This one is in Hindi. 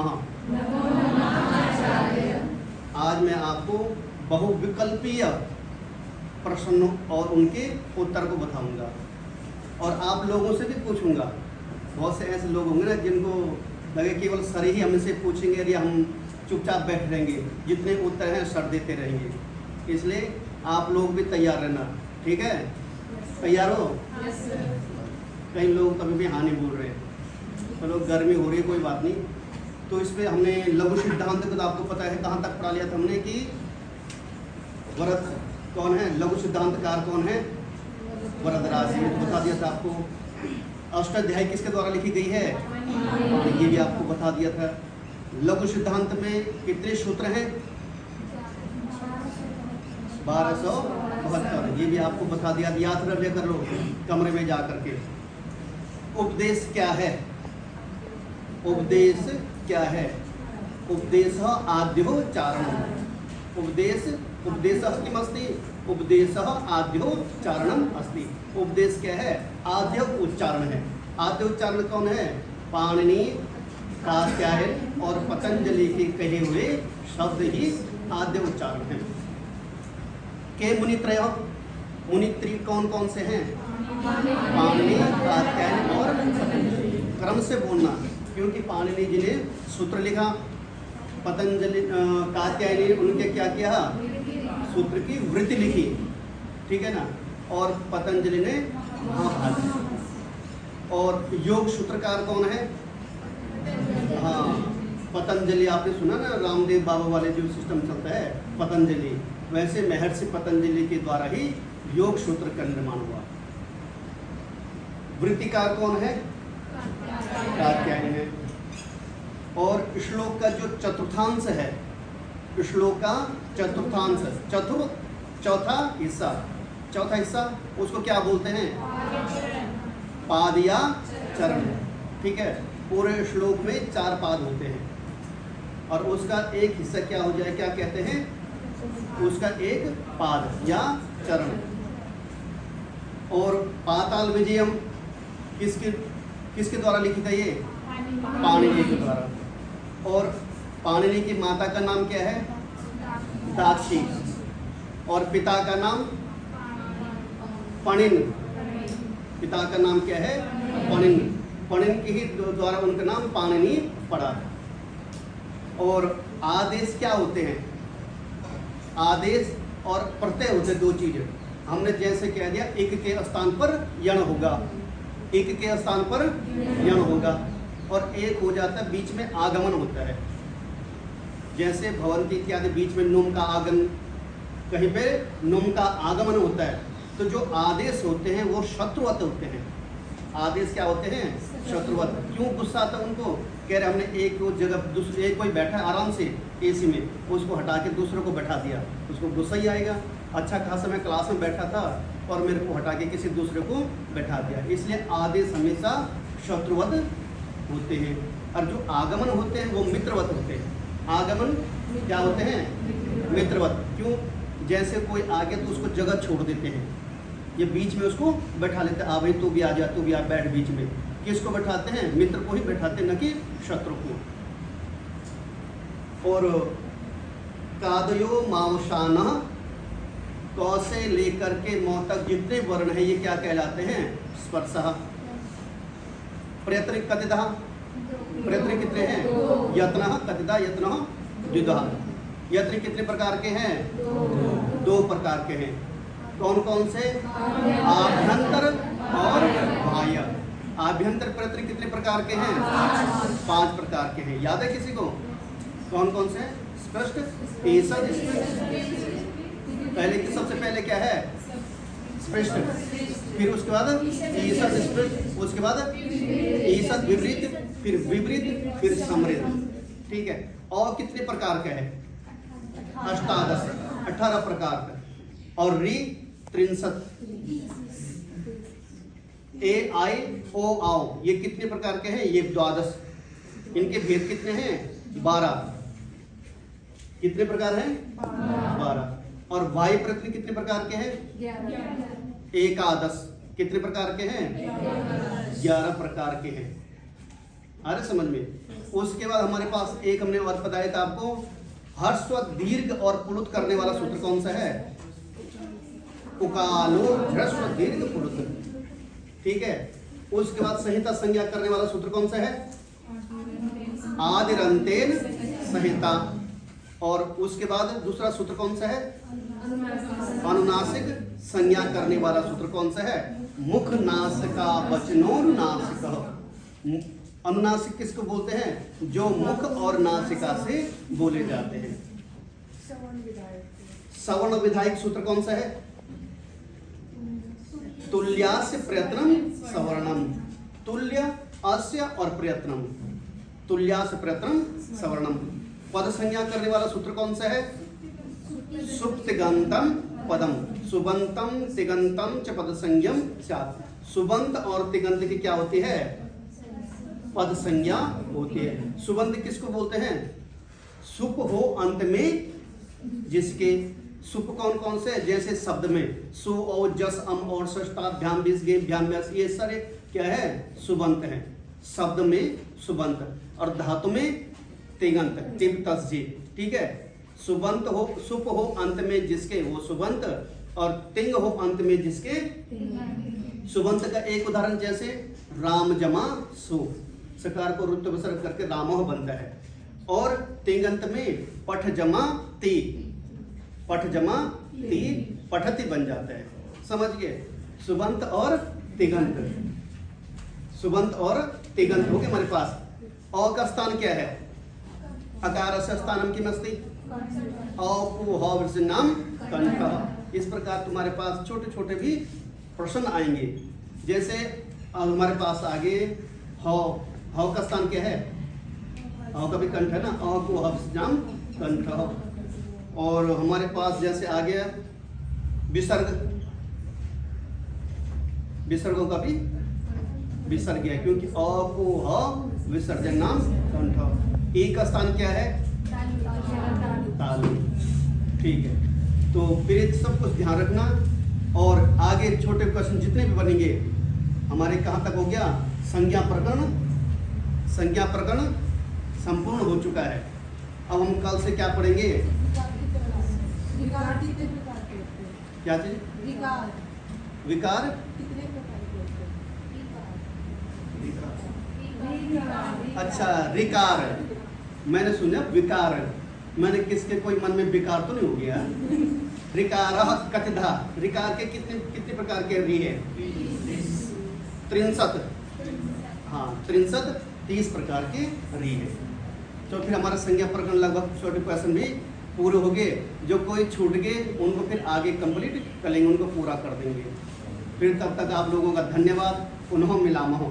नमः। आज मैं आपको बहुविकल्पीय प्रश्नों और उनके उत्तर को बताऊंगा और आप लोगों से भी पूछूंगा। बहुत से ऐसे लोग होंगे ना जिनको लगे केवल सर ही हमसे पूछेंगे या हम चुपचाप बैठ रहेंगे, जितने उत्तर हैं सर देते रहेंगे। इसलिए आप लोग भी तैयार रहना, ठीक है? तैयार हो? कई लोग कभी भी हाँ नहीं बोल रहे, चलो गर्मी हो रही है कोई बात नहीं। तो इस पर हमने लघु सिद्धांत को तो आपको पता है कहाँ तक पढ़ा लिया था हमने कि वरद कौन है, लघु सिद्धांतकार कौन है? वरदराज जी बता दिया था आपको। अष्टाध्यायी किसके द्वारा लिखी गई है? ये भी आपको बता दिया था। लघु सिद्धांत में कितने सूत्र हैं? 1272। ये भी आपको बता दिया, याद कर लिया कर लो कमरे में जा करके। उपदेश क्या है? उपदेश क्या है? उपदेश आद्यो चारणम। उपदेश अस्ति, उपदेश आद्यो चारणम अस्ति। उपदेश क्या है? आद्य उच्चारण है। आद्य उच्चारण कौन है? पाणिनि, कात्यायन और पतंजलि के कहे हुए शब्द ही आद्य उच्चारण है। के मुनित्रय, मुनित्री कौन कौन से हैं? पाणिनि, कात्यायन और पतंजलि। क्रम से बोलना, क्योंकि पाणिनि जी ने सूत्र लिखा, पतंजलि कात्यायनी ने उनके क्या किया? सूत्र की वृत्ति लिखी, ठीक है ना? और पतंजलि ने महाभाष्य। और योग सूत्रकार कौन है? हाँ, पतंजलि। आपने सुना ना रामदेव बाबा वाले जो सिस्टम चलता है पतंजलि, वैसे महर्षि पतंजलि के द्वारा ही योग सूत्र का निर्माण हुआ। वृत्तिकार कौन है? कात्यायनी है। और श्लोक का जो चतुर्थांश है, श्लोक का चतुर्थांश, चौथा हिस्सा उसको क्या बोलते हैं? पाद या चरण, ठीक है? पूरे श्लोक में 4 पाद होते हैं और उसका एक हिस्सा क्या हो जाए, क्या कहते हैं? उसका एक पाद या चरण। और पाताल विजयम किसके द्वारा लिखी गई है? पाणिनि के द्वारा। और पाणिनि की माता का नाम क्या है? दाक्षी। और पिता का नाम पणिन। पिता का नाम क्या है? पणिन। पणिन के ही द्वारा उनका नाम पाणिनि पड़ा। और आदेश क्या होते हैं? आदेश और प्रत्यय होते हैं, 2 चीजें। हमने जैसे कह दिया एक के स्थान पर यण होगा, एक के स्थान पर यण होगा, और एक हो जाता है बीच में आगमन होता है। जैसे भवंती इत्यादि बीच में नुम का आगमन, कहीं पे नुम का आगमन होता है। तो जो आदेश होते हैं वो शत्रुवत होते हैं। आदेश क्या होते हैं? शत्रुवत। क्यों गुस्सा आता है उनको? कह रहे हमने एक जगह दूसरे, एक कोई बैठा है आराम से एसी में, उसको हटा के दूसरे को बैठा दिया, उसको गुस्सा ही आएगा। अच्छा खासा मैं क्लास में बैठा था और मेरे को हटा के किसी दूसरे को बैठा दिया। इसलिए आदेश हमेशा शत्रुवत होते हैं। और जो आगमन होते हैं वो मित्रवत होते हैं। आगमन क्या होते हैं? मित्रवत। क्यों? जैसे कोई आगे तो उसको जगह छोड़ देते हैं, ये बीच में उसको बैठा लेते हैं। आ भाई तू भी आ जा, तू भी आ बैठ बीच में। किसको बैठाते हैं? मित्र को ही बैठाते हैं, न कि शत्रु को। और कादयो मावशाना, क से लेकर के मौ तक जितने वर्ण हैं ये क्या कहलाते हैं? स्पर्शः। प्रयत्न कतिदः, प्रयत्न कितने हैं? यत्नः कतिदः, यत्नः द्विधा। यत्न कितने प्रकार के हैं? 2 प्रकार के हैं। कौन कौन से? आभ्यंतर और बाह्य। आभ्यंतर प्रयत्न कितने प्रकार के हैं? 5 प्रकार के हैं। याद है किसी को? कौन कौन से? स्पष्ट, ईसद, स्पष्ट। सबसे पहले क्या है? स्पष्ट। फिर उसके बाद ईसद स्पष्ट, उसके बाद ईसद विपरीत, फिर विपरीत, फिर समृद्ध, ठीक है? और कितने प्रकार का है? 18 प्रकार का। और री 63। ए आई ओ आओ ये कितने प्रकार के हैं? ये 12। इनके भेद कितने हैं? 12। कितने प्रकार हैं? 12। और वायु प्रत्यय कितने प्रकार के हैं? 11। कितने प्रकार के हैं? 11 प्रकार के हैं। आ रहे समझ में। उसके बाद हमारे पास एक हमने और बताया था आपको, ह्रस्व दीर्घ और प्लुत करने वाला सूत्र कौन सा है? उकालो ह्रस्व दीर्घ प्लुत, ठीक है। उसके बाद संहिता संज्ञा करने वाला सूत्र कौन सा है? आदिरंतेन संहिता। और उसके बाद दूसरा सूत्र कौन सा है? अनुनासिक संज्ञा करने वाला सूत्र कौन सा है? मुख नासिका वचनोनुनासिक। अनुनासिक किसको बोलते हैं? जो मुख और नासिका से बोले जाते हैं। सवर्ण विधायक सूत्र कौन सा है? तुल्यास्य प्रयत्नम सवर्णम। तुल्य, अस्य और प्रयत्नम, तुल्यास्य प्रयत्नम सवर्णम। पद संज्ञा करने वाला सूत्र कौन सा है? सुप्तिगंतम पदम। सुबंतम तिगंतम च पद संज्ञम स्यात्। सुबंत और तिगंत की क्या होती है? पद संज्ञा होती है। सुबंत किसको बोलते हैं? सुप हो अंत में जिसके। सुप कौन कौन से? जैसे शब्द में सु और जस अम और षष्ठाभ्याम बीस गे भ्याम व्यास, ये सारे क्या है? सुबंत हैं। शब्द में सुबंत और धातु में तिगंत, तिब तस जी, ठीक है। सुबंत हो, सुप हो अंत में जिसके वो सुबंत, और तिंग हो अंत में जिसके। सुबंत का एक उदाहरण जैसे राम जमा सु, सकार को रुत्व विसर्ग करके रामोह बनता है। और तिगंत में पठ जमा ती, पठ जमा ती पठती बन जाता है। समझ गए? सुबंत और तिगंत, सुबंत और तिगंत हो गए हमारे पास। औ का स्थान क्या है? अकार से स्थानम की मस्ती नाम कंठ। इस प्रकार तुम्हारे पास छोटे छोटे भी प्रश्न आएंगे। जैसे हमारे पास आगे हौ का स्थान क्या है? हौ का भी कंठ है ना, औ को नाम कंठ। और हमारे पास जैसे आ गया विसर्ग, विसर्गों का भी विसर्ग है, क्योंकि अ को ह विसर्जन नाम कंठ। ए का स्थान क्या है? तालु, ठीक है। तो फिर सब कुछ ध्यान रखना। और आगे छोटे क्वेश्चन जितने भी बनेंगे हमारे कहाँ तक हो गया? संज्ञा प्रकरण, संज्ञा प्रकरण संपूर्ण हो चुका है। अब हम कल से क्या पढ़ेंगे? क्या चीज? विकार। अच्छा, रिकार। मैंने सुना विकार, मैंने किसके कोई मन में विकार तो नहीं हो गया? रिकार कथिधा, रिकार के कितने कितने प्रकार के री है? 63। हाँ, 63 30 प्रकार के री है। तो फिर हमारा संज्ञा प्रकरण लगभग छोटे क्वेश्चन भी पूरे हो गए। जो कोई छूट गए उनको फिर आगे कंप्लीट करेंगे, उनको पूरा कर देंगे। फिर तब तक आप लोगों का धन्यवाद। पुनः मिलामः।